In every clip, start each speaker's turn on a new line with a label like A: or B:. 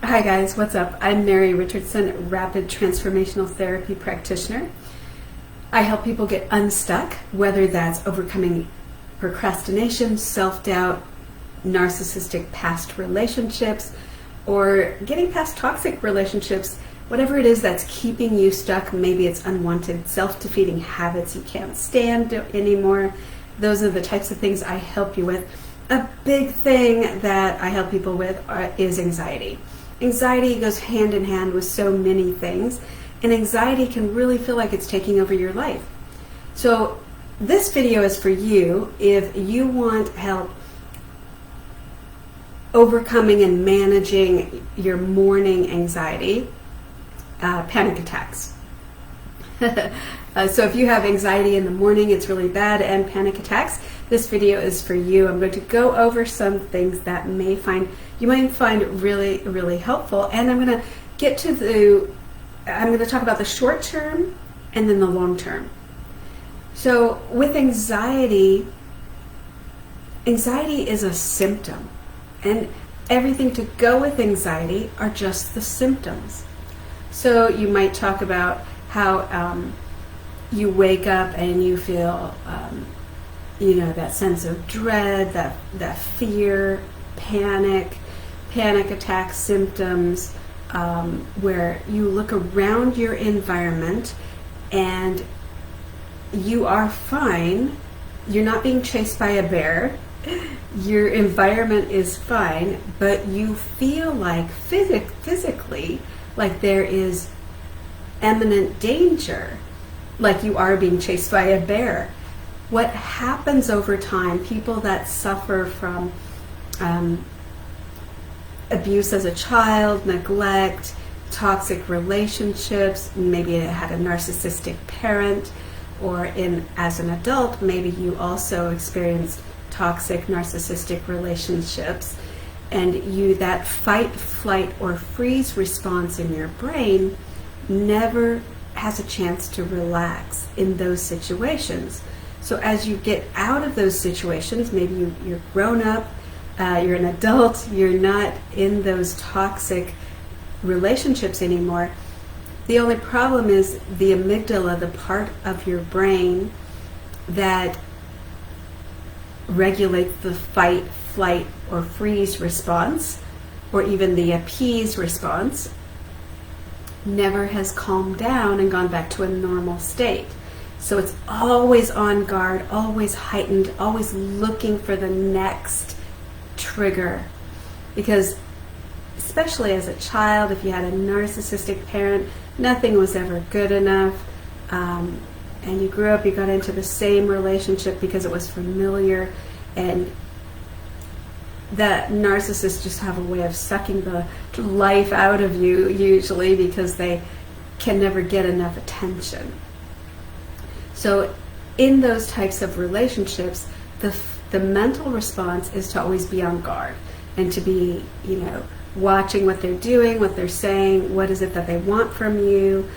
A: Hi guys, what's up? I'm Mary Richardson, Rapid Transformational Therapy Practitioner. I help people get unstuck, whether that's overcoming procrastination, self-doubt, narcissistic past relationships, or getting past toxic relationships, whatever it is that's keeping you stuck. Maybe it's unwanted self-defeating habits you can't stand anymore. Those are the types of things I help you with. A big thing that I help people with is anxiety. Anxiety goes hand in hand with so many things, and anxiety can really feel like it's taking over your life. So this video is for you if you want help overcoming and managing your morning anxiety, panic attacks. So if you have anxiety in the morning, it's really bad, and panic attacks, this video is for you. I'm going to go over some things that you might find really, really helpful, and I'm going to talk about the short term and then the long term. So with anxiety is a symptom, and everything to go with anxiety are just the symptoms. So you might talk about how you wake up and you feel that sense of dread, that fear, panic attack symptoms, where you look around your environment and you are fine. You're not being chased by a bear. Your environment is fine, but you feel like physically like there is imminent danger, like you are being chased by a bear. What happens over time, people that suffer from abuse as a child, neglect, toxic relationships, maybe you had a narcissistic parent, or as an adult, maybe you also experienced toxic narcissistic relationships, and that fight, flight, or freeze response in your brain never has a chance to relax in those situations. So as you get out of those situations, maybe you're grown up, you're an adult, you're not in those toxic relationships anymore. The only problem is the amygdala, the part of your brain that regulates the fight, flight, or freeze response, or even the appease response, never has calmed down and gone back to a normal state. So it's always on guard, always heightened, always looking for the next trigger. Because especially as a child, if you had a narcissistic parent, nothing was ever good enough, and you grew up, you got into the same relationship because it was familiar, and that narcissists just have a way of sucking the life out of you, usually because they can never get enough attention. So in those types of relationships, the mental response is to always be on guard and to be, watching what they're doing, what they're saying, what is it that they want from you,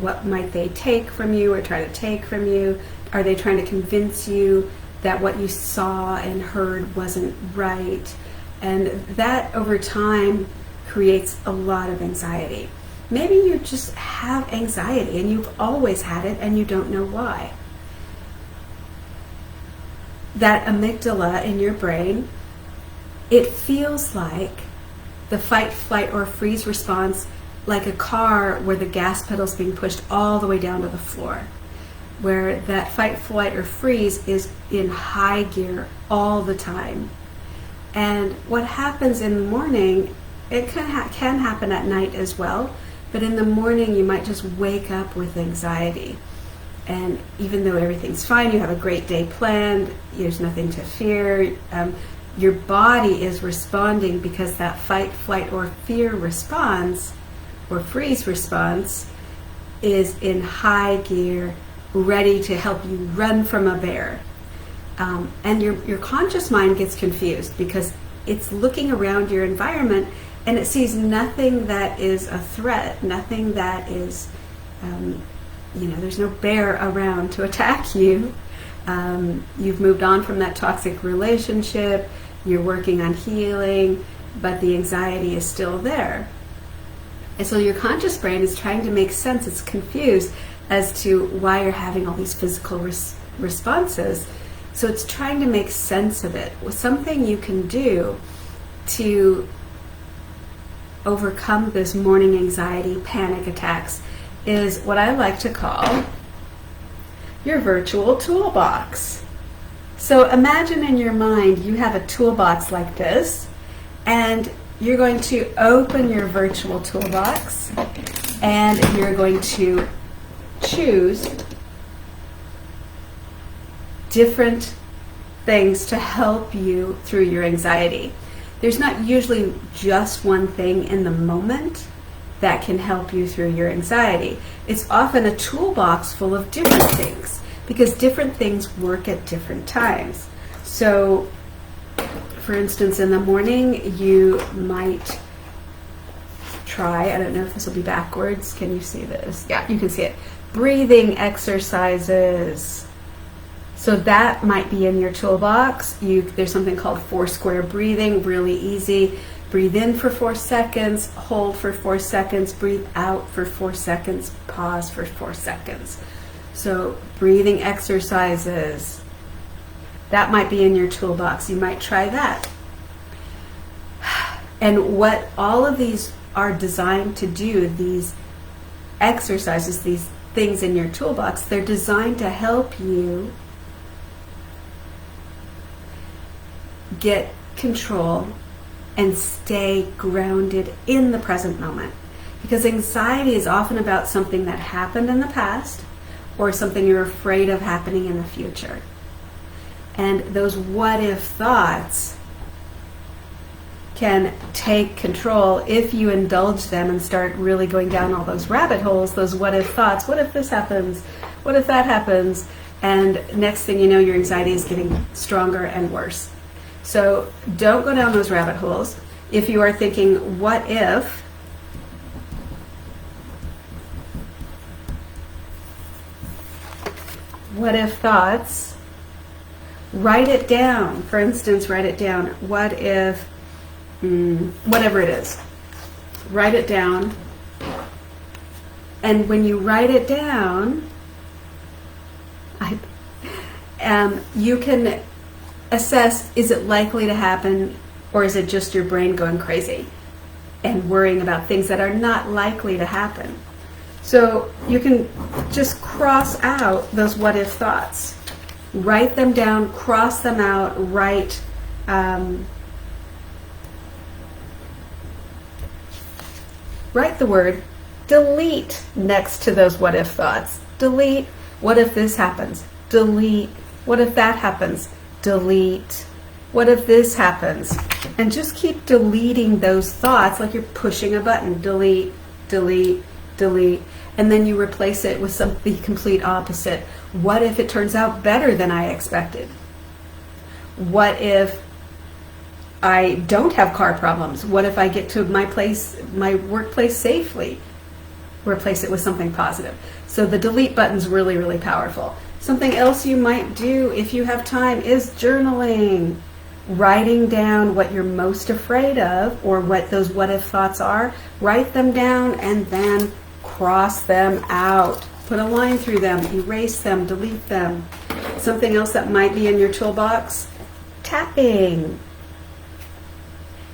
A: what might they take from you or try to take from you. Are they trying to convince you that what you saw and heard wasn't right? And that over time creates a lot of anxiety. Maybe you just have anxiety and you've always had it and you don't know why. That amygdala in your brain, it feels like the fight, flight, or freeze response, like a car where the gas pedal's being pushed all the way down to the floor, where that fight, flight, or freeze is in high gear all the time. And what happens in the morning, it can happen at night as well, but in the morning you might just wake up with anxiety. And even though everything's fine, you have a great day planned, there's nothing to fear, your body is responding because that fight, flight, or fear response, or freeze response, is in high gear, ready to help you run from a bear. And your conscious mind gets confused because it's looking around your environment and it sees nothing that is a threat, nothing that is, there's no bear around to attack you. You've moved on from that toxic relationship, you're working on healing, but the anxiety is still there. And so your conscious brain is trying to make sense. It's confused as to why you're having all these physical responses. So it's trying to make sense of it. Something you can do to overcome this morning anxiety, panic attacks, is what I like to call your virtual toolbox. So imagine in your mind you have a toolbox like this, and you're going to open your virtual toolbox and you're going to choose different things to help you through your anxiety. There's not usually just one thing in the moment that can help you through your anxiety. It's often a toolbox full of different things because different things work at different times. So, for instance, in the morning, you might try, I don't know if this will be backwards. Can you see this? Yeah, you can see it. Breathing exercises. So that might be in your toolbox. There's something called 4 square breathing, really easy. Breathe in for 4 seconds, hold for 4 seconds, breathe out for 4 seconds, pause for 4 seconds. So breathing exercises. That might be in your toolbox. You might try that. And what all of these are designed to do, these exercises, these things in your toolbox, they're designed to help you get control and stay grounded in the present moment. Because anxiety is often about something that happened in the past or something you're afraid of happening in the future. And those what if thoughts can take control if you indulge them and start really going down all those rabbit holes, those what if thoughts. What if this happens? What if that happens? And next thing you know, your anxiety is getting stronger and worse. So don't go down those rabbit holes. If you are thinking, what if thoughts, write it down. For instance, write it down. What if, whatever it is, write it down. And when you write it down, you can assess, is it likely to happen, or is it just your brain going crazy and worrying about things that are not likely to happen? So you can just cross out those what if thoughts. Write them down, cross them out, write the word delete next to those what if thoughts. Delete, what if this happens? Delete, what if that happens? Delete, what if this happens? And just keep deleting those thoughts like you're pushing a button. Delete, delete, delete. And then you replace it with something complete opposite. What if it turns out better than I expected? What if I don't have car problems? What if I get to my workplace safely? Replace it with something positive. So the delete button's really, really powerful. Something else you might do if you have time is journaling. Writing down what you're most afraid of or what those what if thoughts are. Write them down and then cross them out. Put a line through them, erase them, delete them. Something else that might be in your toolbox, tapping.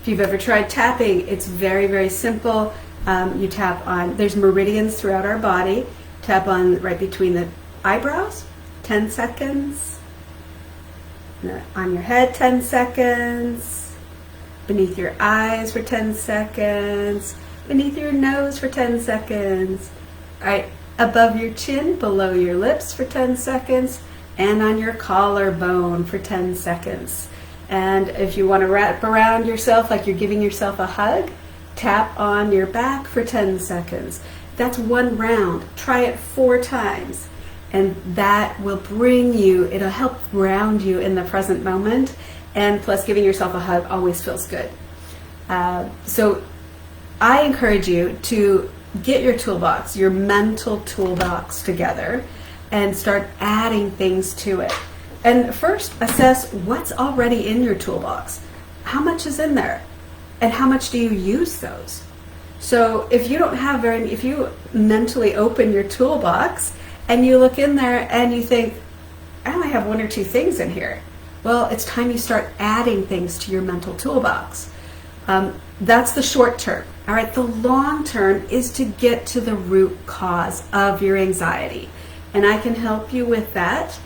A: If you've ever tried tapping, it's very, very simple. You tap on, there's meridians throughout our body. Tap on right between the eyebrows, 10 seconds. On your head, 10 seconds. Beneath your eyes for 10 seconds. Beneath your nose for 10 seconds. Right above your chin, below your lips for 10 seconds. And on your collarbone for 10 seconds. And if you want to wrap around yourself like you're giving yourself a hug, tap on your back for 10 seconds. That's one round. Try it 4 times. And that will bring you, it'll help ground you in the present moment. And plus, giving yourself a hug always feels good. So I encourage you to get your toolbox, your mental toolbox together and start adding things to it. And first, assess what's already in your toolbox. How much is in there? and how much do you use those? So if you don't have if you mentally open your toolbox and you look in there and you think, I only have 1 or 2 things in here. Well, it's time you start adding things to your mental toolbox. That's the short term. All right, the long term is to get to the root cause of your anxiety. And I can help you with that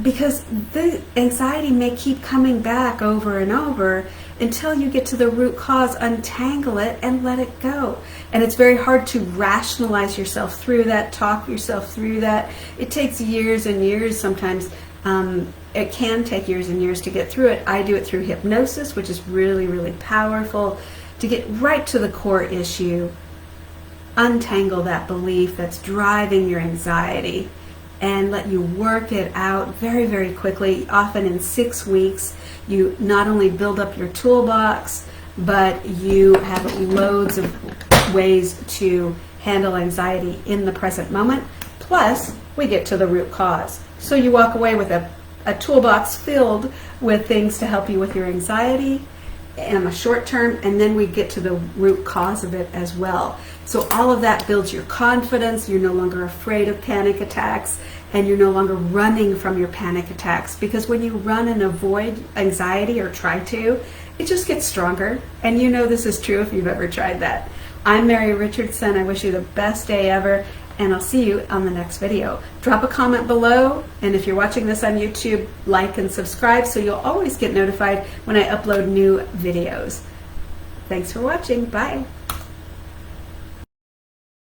A: because the anxiety may keep coming back over and over until you get to the root cause, untangle it, and let it go. And it's very hard to rationalize yourself through that, talk yourself through that. It takes years and years sometimes. It can take years and years to get through it. I do it through hypnosis, which is really, really powerful to get right to the core issue, untangle that belief that's driving your anxiety, and let you work it out very, very quickly. Often in 6 weeks, you not only build up your toolbox, but you have loads of ways to handle anxiety in the present moment. Plus, we get to the root cause. So you walk away with a toolbox filled with things to help you with your anxiety in the short term, and then we get to the root cause of it as well. So all of that builds your confidence. You're no longer afraid of panic attacks, and you're no longer running from your panic attacks, because when you run and avoid anxiety or try to, it just gets stronger. And you know this is true if you've ever tried that. I'm Mary Richardson. I wish you the best day ever, and I'll see you on the next video. Drop a comment below, and if you're watching this on YouTube, like and subscribe so you'll always get notified when I upload new videos. Thanks for watching. Bye.